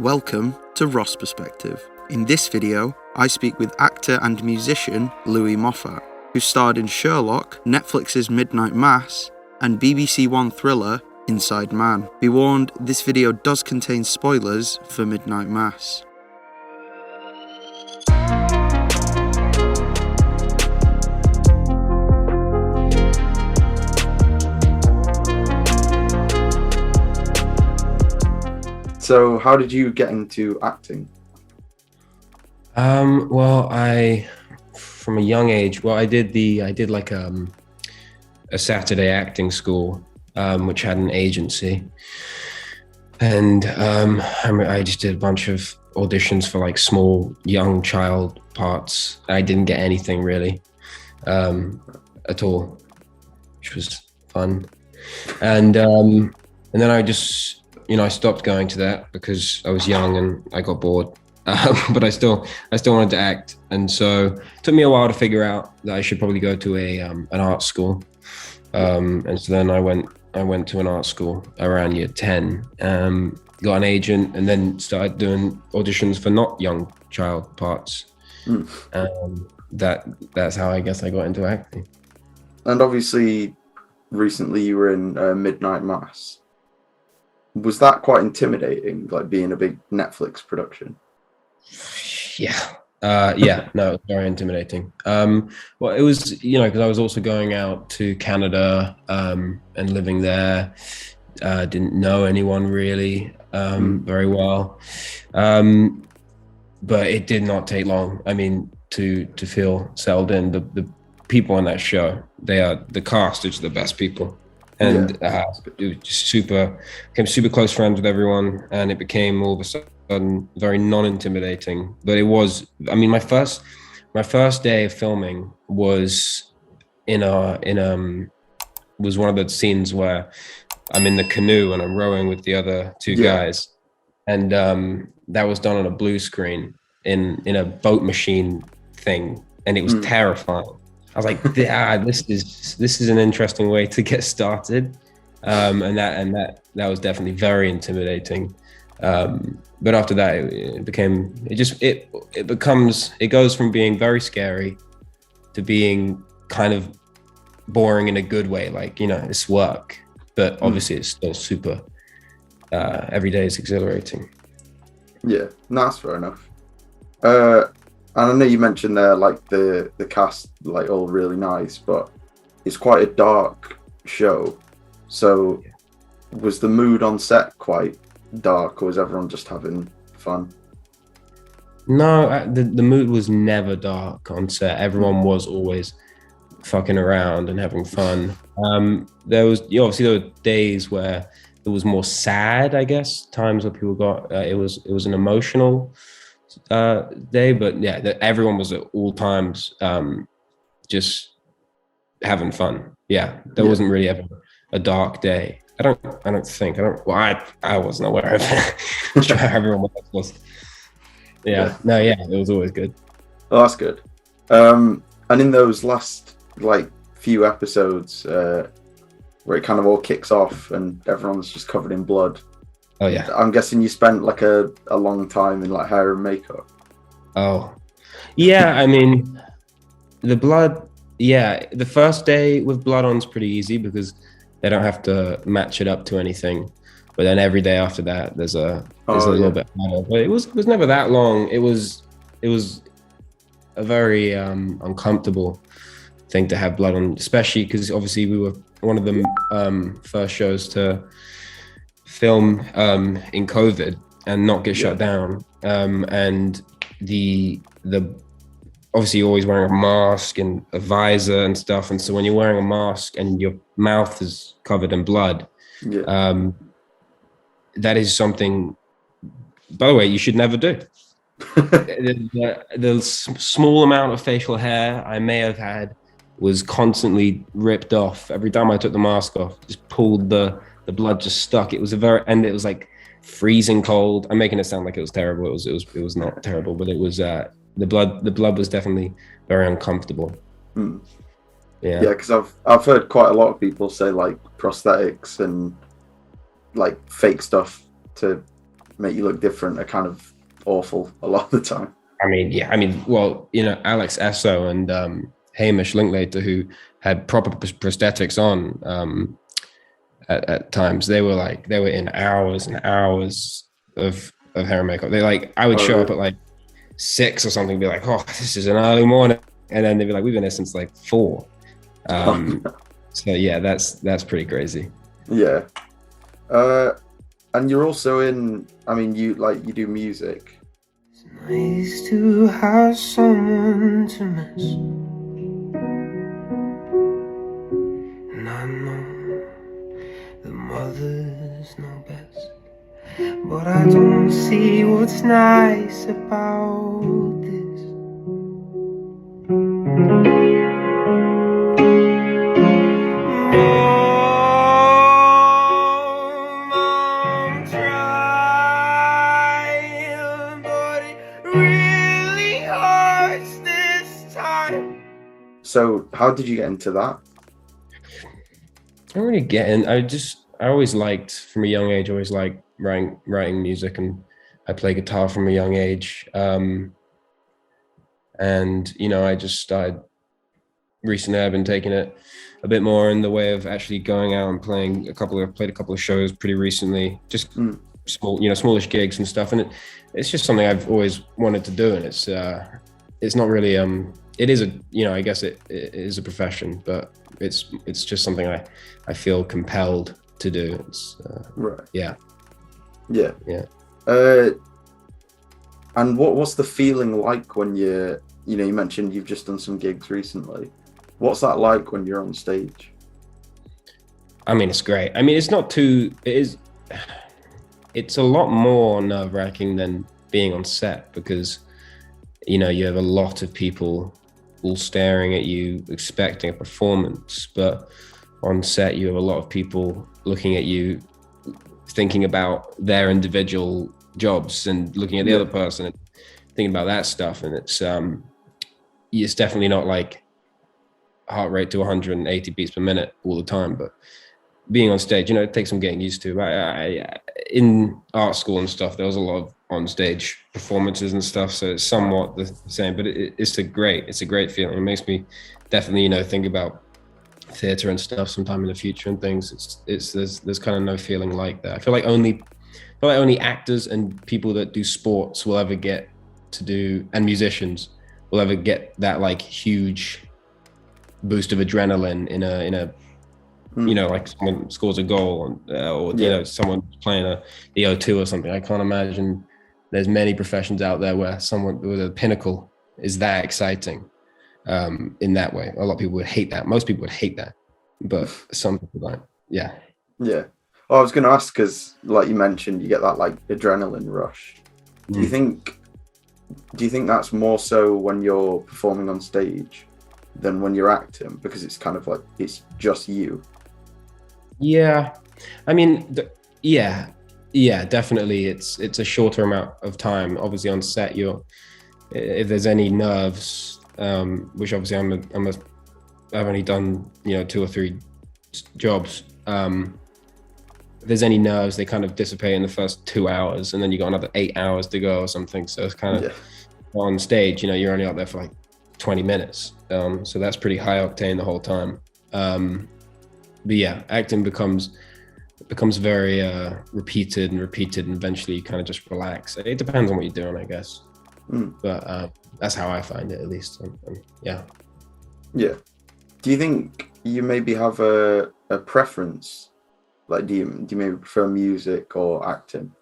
Welcome to Ross Perspective. In this video, I speak with actor and musician Louis Moffat, who starred in Sherlock, Netflix's Midnight Mass, and BBC One thriller Inside Man. Be warned, this video does contain spoilers for Midnight Mass. So, how did you get into acting? From a young age, I did like a Saturday acting school, which had an agency, and I just did a bunch of auditions for like small young child parts. I didn't get anything really, at all, which was fun, and then I just. I stopped going to that because I was young and I got bored, but I still wanted to act. And so it took me a while to figure out that I should probably go to an art school. And so then I went to an art school around year 10, got an agent, and then started doing auditions for not young child parts. That's how I guess I got into acting. And obviously, recently you were in Midnight Mass. Was that quite intimidating, like being a big Netflix production? Yeah, no, it was very intimidating. Well, it was, because I was also going out to Canada and living there. Didn't know anyone really very well, but it did not take long. I mean, to feel settled in. The people on that show, the cast is the best people. And it was became super close friends with everyone, and it became all of a sudden very non-intimidating. But it was, my first day of filming was was one of the scenes where I'm in the canoe and I'm rowing with the other two guys, and that was done on a blue screen in a boat machine thing, and it was terrifying. I was like, this is an interesting way to get started, and that was definitely very intimidating. But after that, it goes from being very scary to being kind of boring in a good way. Like, it's work, but obviously it's still super. Every day is exhilarating. Yeah, that's fair enough. And I know you mentioned there, like the cast, like all really nice, but it's quite a dark show. So, was the mood on set quite dark, or was everyone just having fun? No, the mood was never dark on set. Everyone was always fucking around and having fun. There were days where it was more sad, I guess. Times where people got it was an emotional day, but everyone was at all times just having fun. There wasn't really ever a dark day. I wasn't aware of it. I'm sure everyone was. It was always good. Oh, that's good. And in those last few episodes where it kind of all kicks off and everyone's just covered in blood. Oh yeah. I'm guessing you spent a long time in hair and makeup. Oh, yeah. The blood. Yeah, the first day with blood on is pretty easy because they don't have to match it up to anything. But then every day after that, there's a little bit harder. But it was never that long. It was a very uncomfortable thing to have blood on, especially because obviously we were one of the first shows to film in COVID and not get shut down, and the obviously you're always wearing a mask and a visor and stuff, and so when you're wearing a mask and your mouth is covered in blood, that is something, by the way, you should never do. the small amount of facial hair I may have had was constantly ripped off. Every time I took the mask off, just pulled the blood just stuck. It was it was like freezing cold. I'm making it sound like it was terrible. It was not terrible, but it was the blood was definitely very uncomfortable. Yeah, because I've heard quite a lot of people say prosthetics and fake stuff to make you look different are kind of awful a lot of the time. I mean, yeah, I mean, well, Alex Esso and Hamish Linklater, who had proper prosthetics on at times, they were in hours and hours of hair and makeup. I would show up at like 6 or something, and be like, oh, this is an early morning, and then they'd be like, we've been there since like 4. So yeah, that's pretty crazy. Yeah. And you're also in, I mean, you do music. It's nice to have someone to miss, and I know the mothers know best, but I don't see what's nice about this. So how did you get into that? I don't really get in. I always liked, from a young age, writing music, and I play guitar from a young age. And I just started recently. I've been taking it a bit more in the way of actually going out and played a couple of shows pretty recently, just small, smallish gigs and stuff. And it's just something I've always wanted to do. And it's not really, it is I guess it is a profession, but it's just something I feel compelled to do. It's right. Yeah. And what's the feeling like when you mentioned you've just done some gigs recently? What's that like when you're on stage? I mean, it's great. I mean, it's a lot more nerve-wracking than being on set, because you have a lot of people all staring at you, expecting a performance. But on set, you have a lot of people looking at you, thinking about their individual jobs and looking at the other person and thinking about that stuff. And it's definitely not like heart rate to 180 beats per minute all the time. But being on stage, it takes some getting used to. I in art school and stuff, there was a lot of on stage performances and stuff, so it's somewhat the same. But it's a great feeling. It makes me definitely think about theater and stuff sometime in the future and things. There's kind of no feeling like that. I feel like only actors and people that do sports will ever get to do, and musicians will ever get that like huge boost of adrenaline in a like someone scores a goal, or someone playing the O2 or something. I can't imagine there's many professions out there where someone with a pinnacle is that exciting in that way. A lot of people would hate that. Most people would hate that, but some people don't. Yeah. Well, I was going to ask, because like you mentioned, you get that like adrenaline rush. Do you think that's more so when you're performing on stage than when you're acting, because it's kind of like it's just you? Yeah, I mean, yeah, definitely. It's a shorter amount of time. Obviously, on set, if there's any nerves, which obviously I've only done 2 or 3 jobs. If there's any nerves, they kind of dissipate in the first 2 hours, and then you got another 8 hours to go or something. So it's kind of on stage, you're only out there for like 20 minutes. So that's pretty high octane the whole time. But yeah, acting becomes very repeated, and eventually you kind of just relax. It depends on what you're doing, I guess. But that's how I find it, at least. Yeah. Do you think you maybe have a preference? Like, do you maybe prefer music or acting?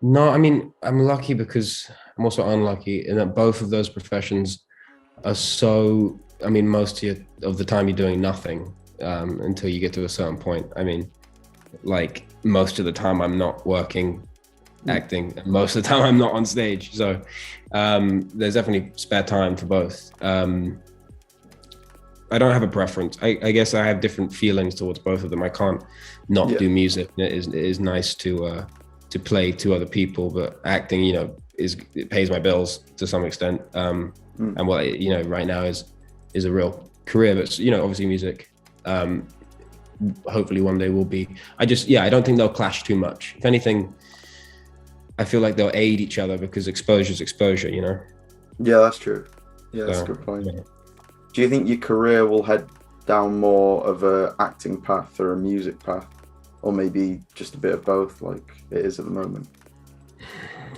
No, I mean, I'm lucky, because I'm also unlucky in that both of those professions are so, I mean, most of the time you're doing nothing until you get to a certain point. I mean, like, most of the time I'm not working acting, and most of the time I'm not on stage. So there's definitely spare time for both. I don't have a preference. I guess I have different feelings towards both of them. I can't not do music. It is nice to play to other people, but acting, it pays my bills to some extent. And what right now is a real career. But obviously music, hopefully one day will be. I don't think they'll clash too much. If anything, I feel like they'll aid each other because exposure's exposure, you know? Yeah, that's true. Yeah, that's So, a good point. yeah. Do you think your career will head down more of a acting path or a music path, or maybe just a bit of both, like it is at the moment?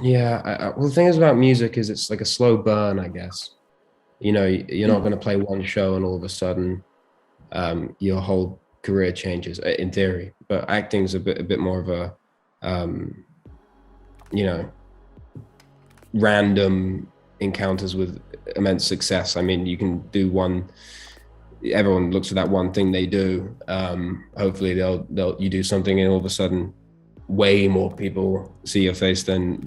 Yeah, well, the thing is about music is it's like a slow burn, I guess. You know, you're not going to play one show and all of a sudden your whole career changes in theory. But acting's a bit more of a, you know, random encounters with immense success. I mean, you can do one. Everyone looks for that one thing they do. Hopefully, you do something and all of a sudden, way more people see your face than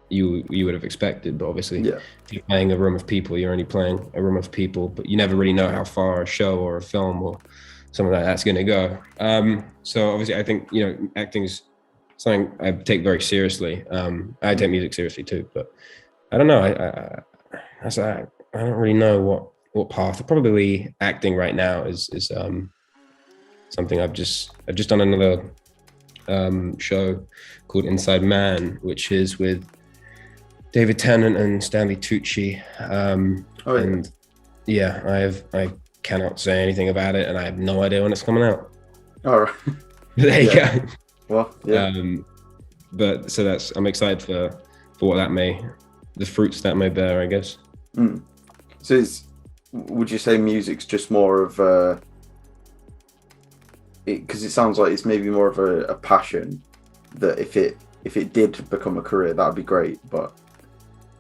you would have expected. But obviously, Yeah. if you're playing a room of people, you're only playing a room of people, but you never really know how far a show or a film or something like that's going to go. So obviously, I think, you know, acting's something I take very seriously. I take music seriously too, but I don't know. I don't really know what path. Probably acting right now is something I've just done another show called Inside Man, which is with David Tennant and Stanley Tucci. Oh, yeah. And yeah, I cannot say anything about it, and I have no idea when it's coming out. All right. There you Yeah. go. Well, yeah. But so I'm excited for what the fruits that may bear, I guess. So would you say music's just more of because it sounds like it's maybe more of a passion, that if it did become a career, that'd be great, but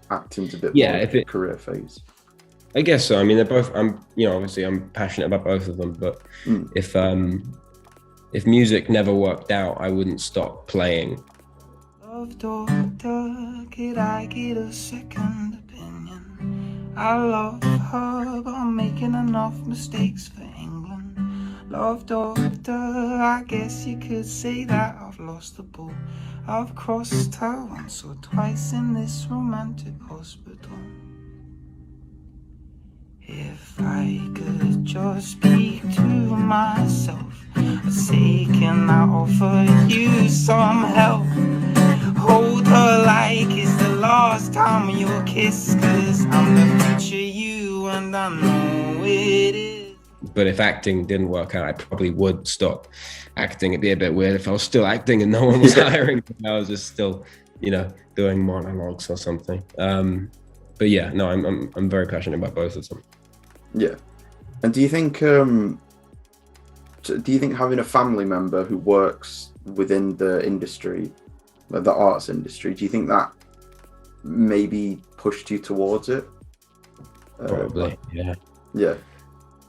acting's a bit more if it career phase. I guess so. I mean, they're both. Obviously, I'm passionate about both of them. But if music never worked out, I wouldn't stop playing. Love doctor, could I get a second opinion? I love her, but I'm making enough mistakes for England. Love doctor, I guess you could say that I've lost the ball. I've crossed her once or twice in this romantic hospital. If I could just speak to myself, I'd say, can I offer you some help? Hold her like it's the last time you'll kiss, 'cause I'm the future you and I know it is. But if acting didn't work out, I probably would stop acting. It'd be a bit weird if I was still acting and no one was hiring. I was just still, doing monologues or something. But yeah, no, I'm very passionate about both of them. Yeah. And do you think having a family member who works within the industry, like the arts industry, do you think that maybe pushed you towards it? Probably, yeah. Yeah.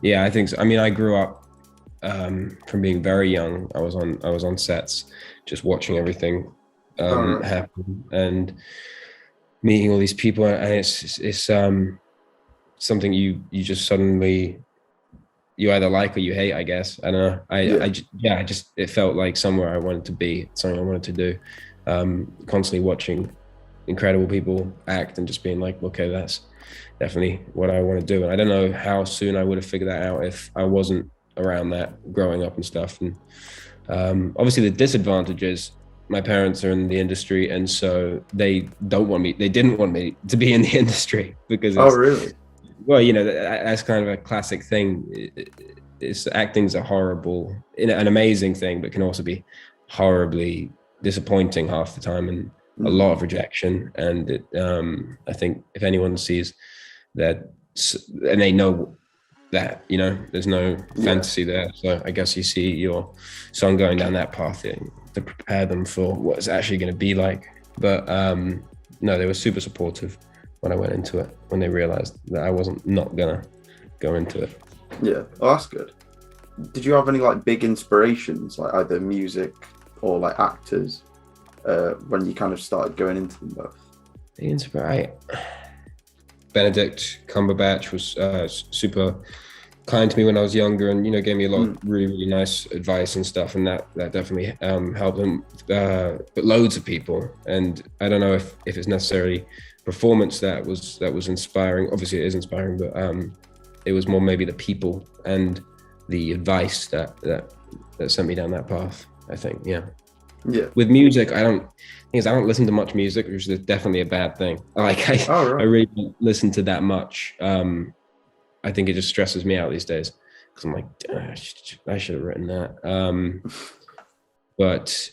Yeah, I think so. I mean, I grew up from being very young. I was on sets, just watching everything happen and meeting all these people, and it's something you just suddenly you either like or you hate, I guess. I don't know. It felt like somewhere I wanted to be, something I wanted to do. Constantly watching incredible people act and just being like, okay, that's definitely what I want to do. And I don't know how soon I would have figured that out if I wasn't around that growing up and stuff. And obviously the disadvantage is my parents are in the industry, and so they didn't want me to be in the industry because oh, really? Well, that's kind of a classic thing. Acting's a horrible, an amazing thing, but can also be horribly disappointing half the time, and a lot of rejection. And I think if anyone sees that, and they know that, there's no fantasy there. So I guess you see your son going down that path to prepare them for what it's actually going to be like. But no, they were super supportive when I went into it, when they realized that I wasn't not gonna go into it. Yeah, oh, that's good. Did you have any like big inspirations, like either music or like actors, when you kind of started going into them both? Benedict Cumberbatch was super kind to me when I was younger, and gave me a lot of really, really nice advice and stuff, and that definitely helped them. But loads of people, and I don't know if it's necessarily performance that was inspiring. Obviously it is inspiring, but it was more maybe the people and the advice that sent me down that path, I think. Yeah. Yeah. With music, I don't listen to much music, which is definitely a bad thing. Like I really don't listen to that much. I think it just stresses me out these days because I'm like, I should have written that. But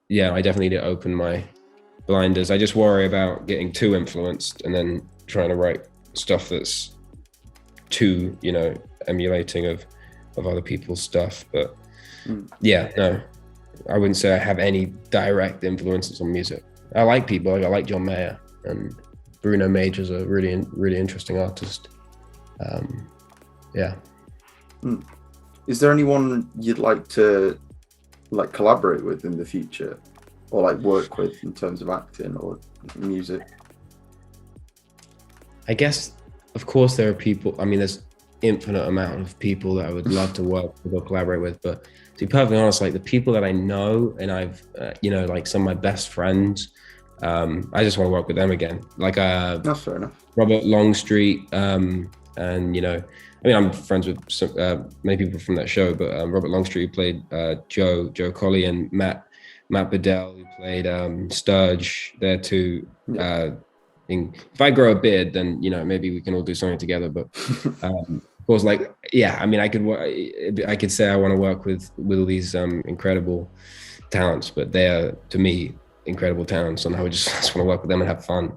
yeah, I definitely need to open my blinders. I just worry about getting too influenced and then trying to write stuff that's too, emulating of other people's stuff. But yeah, no, I wouldn't say I have any direct influences on music. I like people. I like John Mayer, and Bruno Mage is a really, really interesting artist. Yeah. Is there anyone you'd like to collaborate with in the future, or work with in terms of acting or music? I guess, of course, there are people. I mean, there's infinite amount of people that I would love to work with or collaborate with. But to be perfectly honest, the people that I know and I've, some of my best friends, I just want to work with them again. That's fair enough. Robert Longstreet, and I'm friends with many people from that show, but Robert Longstreet, who played Joe Colley, and Matt Bedell, who played Sturge there too. Yeah. If I grow a beard, then maybe we can all do something together. But of course, I could say I want to work with all these incredible talents, but they are, to me, incredible talents, and I would just want to work with them and have fun.